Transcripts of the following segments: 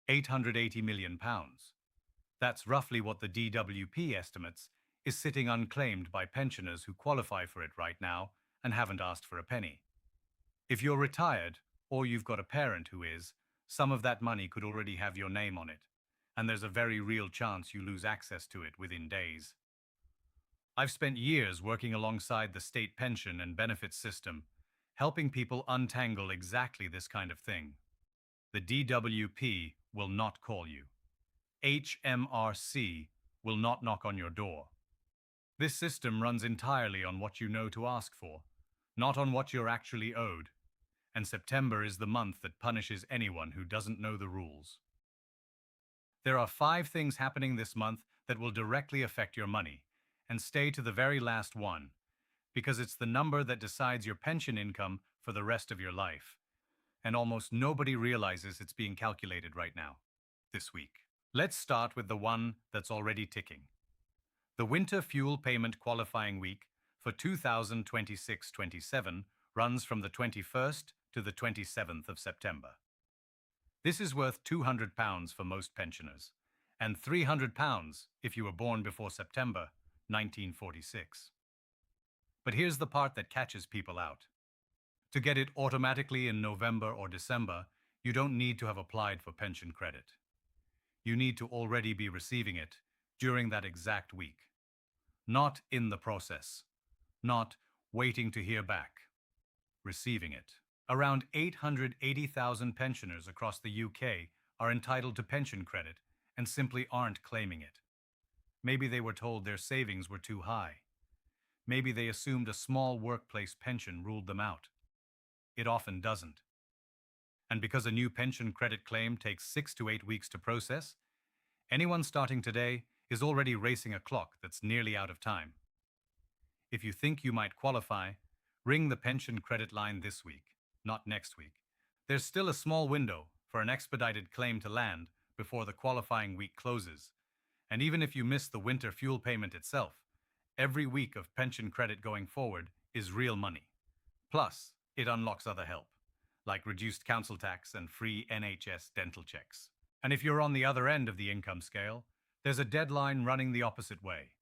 £880 million. That's roughly what the DWP estimates is sitting unclaimed by pensioners who qualify for it right now and haven't asked for a penny. If you're retired, or you've got a parent who is, some of that money could already have your name on it, and there's a very real chance you lose access to it within days. I've spent years working alongside the state pension and benefits system, helping people untangle exactly this kind of thing. The DWP will not call you. HMRC will not knock on your door. This system runs entirely on what you know to ask for, not on what you're actually owed. And September is the month that punishes anyone who doesn't know the rules. There are 5 things happening this month that will directly affect your money, and stay to the very last one, because it's the number that decides your pension income for the rest of your life. And almost nobody realizes it's being calculated right now, this week. Let's start with the one that's already ticking. The winter fuel payment qualifying week for 2026-27 runs from the 21st to the 27th of September. This is worth £200 for most pensioners, and £300 if you were born before September 1946. But here's the part that catches people out. To get it automatically in November or December, you don't need to have applied for pension credit. You need to already be receiving it during that exact week. Not in the process. Not waiting to hear back. Receiving it. Around 880,000 pensioners across the UK are entitled to pension credit and simply aren't claiming it. Maybe they were told their savings were too high. Maybe they assumed a small workplace pension ruled them out. It often doesn't. And because a new pension credit claim takes 6 to 8 weeks to process, anyone starting today is already racing a clock that's nearly out of time. If you think you might qualify, ring the pension credit line this week, not next week. There's still a small window for an expedited claim to land before the qualifying week closes. And even if you miss the winter fuel payment itself, every week of pension credit going forward is real money. Plus, it unlocks other help, like reduced council tax and free NHS dental checks. And if you're on the other end of the income scale, there's a deadline running the opposite way.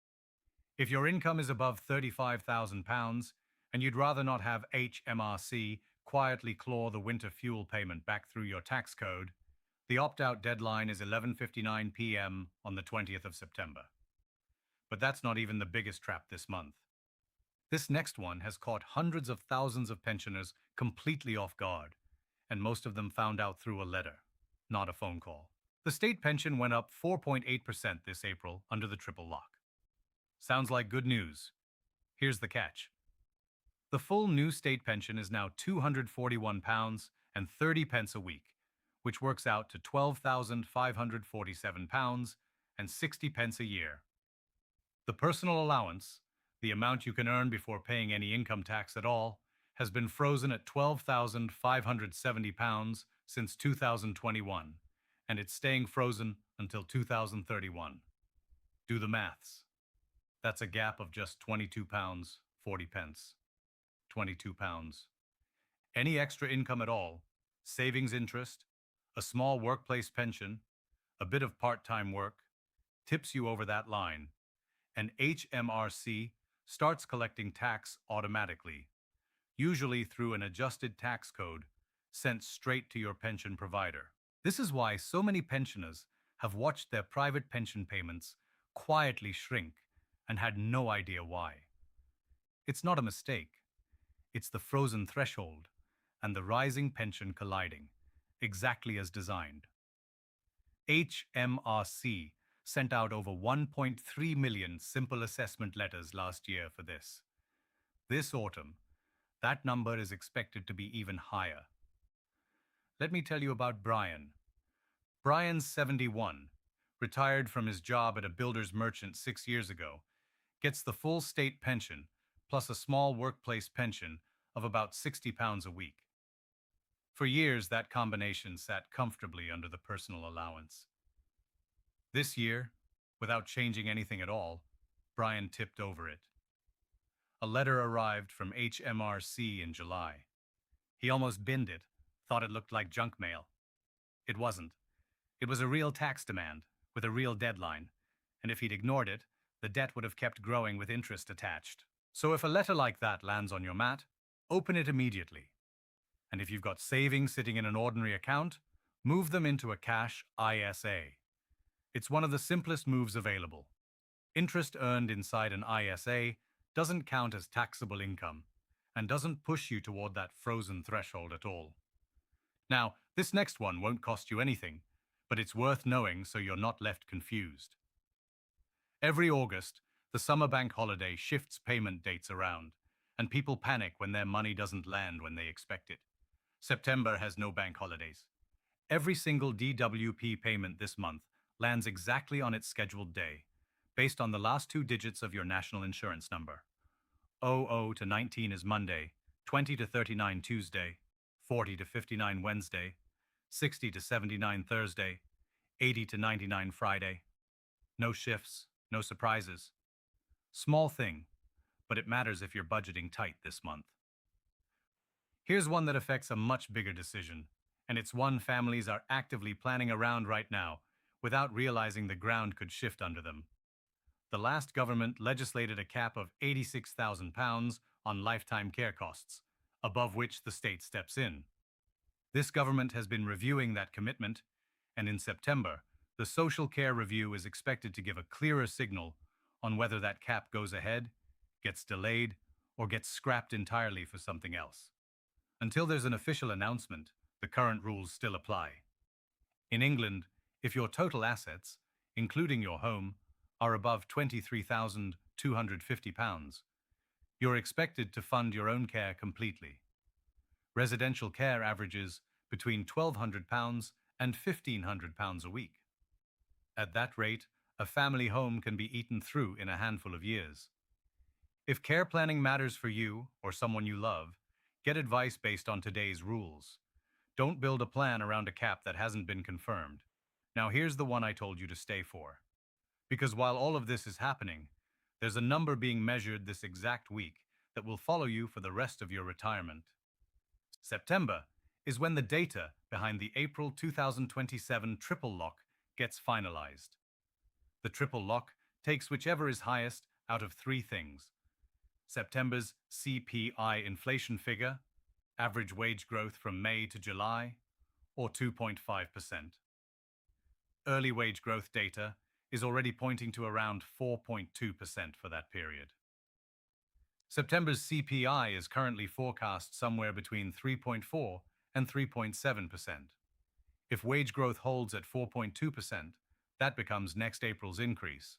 If your income is above £35,000 and you'd rather not have HMRC quietly claw the winter fuel payment back through your tax code, the opt-out deadline is 11:59 p.m. on the 20th of September. But that's not even the biggest trap this month. This next one has caught hundreds of thousands of pensioners completely off guard, and most of them found out through a letter, not a phone call. The state pension went up 4.8% this April under the triple lock. Sounds like good news. Here's the catch. The full new state pension is now £241.30 a week, which works out to £12,547.60 a year. The personal allowance, the amount you can earn before paying any income tax at all, has been frozen at £12,570 since 2021, and it's staying frozen until 2031. Do the maths. That's a gap of just £22.40. £22. Any extra income at all, savings interest, a small workplace pension, a bit of part-time work, tips you over that line, and HMRC starts collecting tax automatically, usually through an adjusted tax code sent straight to your pension provider. This is why so many pensioners have watched their private pension payments quietly shrink and had no idea why. It's not a mistake. It's the frozen threshold and the rising pension colliding, exactly as designed. HMRC sent out over 1.3 million simple assessment letters last year for this. This autumn, that number is expected to be even higher. Let me tell you about Brian. Brian's 71, retired from his job at a builder's merchant 6 years ago, gets the full state pension plus a small workplace pension of about £60 a week. For years, that combination sat comfortably under the personal allowance. This year, without changing anything at all, Brian tipped over it. A letter arrived from HMRC in July. He almost binned it, thought it looked like junk mail. It wasn't. It was a real tax demand, with a real deadline, and if he'd ignored it, the debt would have kept growing with interest attached. So if a letter like that lands on your mat, open it immediately. And if you've got savings sitting in an ordinary account, move them into a cash ISA. It's one of the simplest moves available. Interest earned inside an ISA doesn't count as taxable income and doesn't push you toward that frozen threshold at all. Now, this next one won't cost you anything, but it's worth knowing so you're not left confused. Every August, the summer bank holiday shifts payment dates around, and people panic when their money doesn't land when they expect it. September has no bank holidays. Every single DWP payment this month lands exactly on its scheduled day, based on the last two digits of your national insurance number. 00 to 19 is Monday, 20 to 39 Tuesday, 40 to 59 Wednesday, 60 to 79 Thursday, 80 to 99 Friday. No shifts, no surprises. Small thing, but it matters if you're budgeting tight this month. Here's one that affects a much bigger decision, and it's one families are actively planning around right now without realizing the ground could shift under them. The last government legislated a cap of £86,000 on lifetime care costs, above which the state steps in. This government has been reviewing that commitment, and in September, the Social Care Review is expected to give a clearer signal on whether that cap goes ahead, gets delayed, or gets scrapped entirely for something else. Until there's an official announcement, the current rules still apply. In England, if your total assets, including your home, are above £23,250, you're expected to fund your own care completely. Residential care averages between £1,200 and £1,500 a week. At that rate, a family home can be eaten through in a handful of years. If care planning matters for you or someone you love, get advice based on today's rules. Don't build a plan around a cap that hasn't been confirmed. Now here's the one I told you to stay for. Because while all of this is happening, there's a number being measured this exact week that will follow you for the rest of your retirement. September is when the data behind the April 2027 triple lock gets finalized. The triple lock takes whichever is highest out of three things: September's CPI inflation figure, average wage growth from May to July, or 2.5%. Early wage growth data is already pointing to around 4.2% for that period. September's CPI is currently forecast somewhere between 3.4 and 3.7%. If wage growth holds at 4.2%, that becomes next April's increase.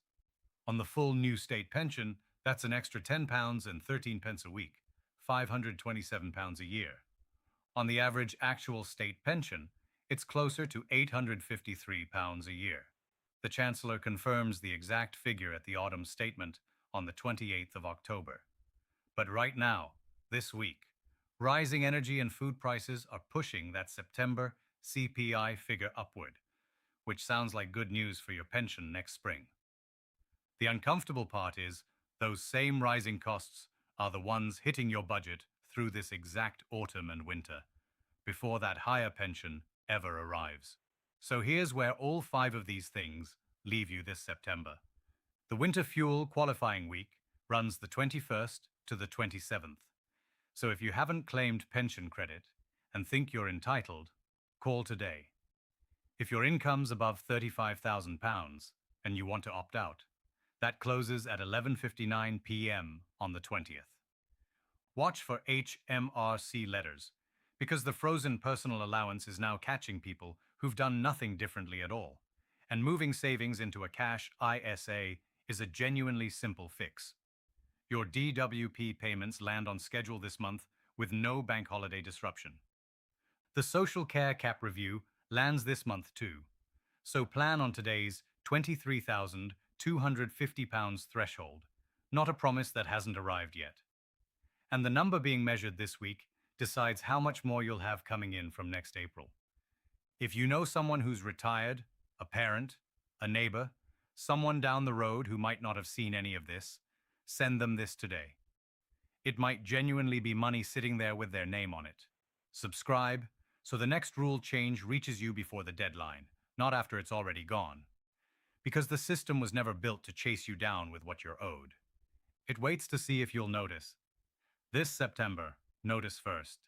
On the full new state pension, that's an extra £10 and 13 pence a week, £527 a year. On the average actual state pension, it's closer to £853 a year. The Chancellor confirms the exact figure at the autumn statement on the 28th of October. But right now, this week, rising energy and food prices are pushing that September CPI figure upward, which sounds like good news for your pension next spring. The uncomfortable part is those same rising costs are the ones hitting your budget through this exact autumn and winter, before that higher pension ever arrives. So here's where all five of these things leave you this September. The winter fuel qualifying week runs the 21st to the 27th. So if you haven't claimed pension credit and think you're entitled, call today. If your income's above £35,000 and you want to opt out, that closes at 11:59 p.m. on the 20th. Watch for HMRC letters, because the frozen personal allowance is now catching people who've done nothing differently at all, and moving savings into a cash ISA is a genuinely simple fix. Your DWP payments land on schedule this month with no bank holiday disruption. The Social Care Cap Review lands this month too, so plan on today's £23,250 threshold, not a promise that hasn't arrived yet. And the number being measured this week decides how much more you'll have coming in from next April. If you know someone who's retired, a parent, a neighbor, someone down the road who might not have seen any of this, send them this today. It might genuinely be money sitting there with their name on it. Subscribe so the next rule change reaches you before the deadline. not after it's already gone. Because the system was never built to chase you down with what you're owed. It waits to see if you'll notice. This September, notice first.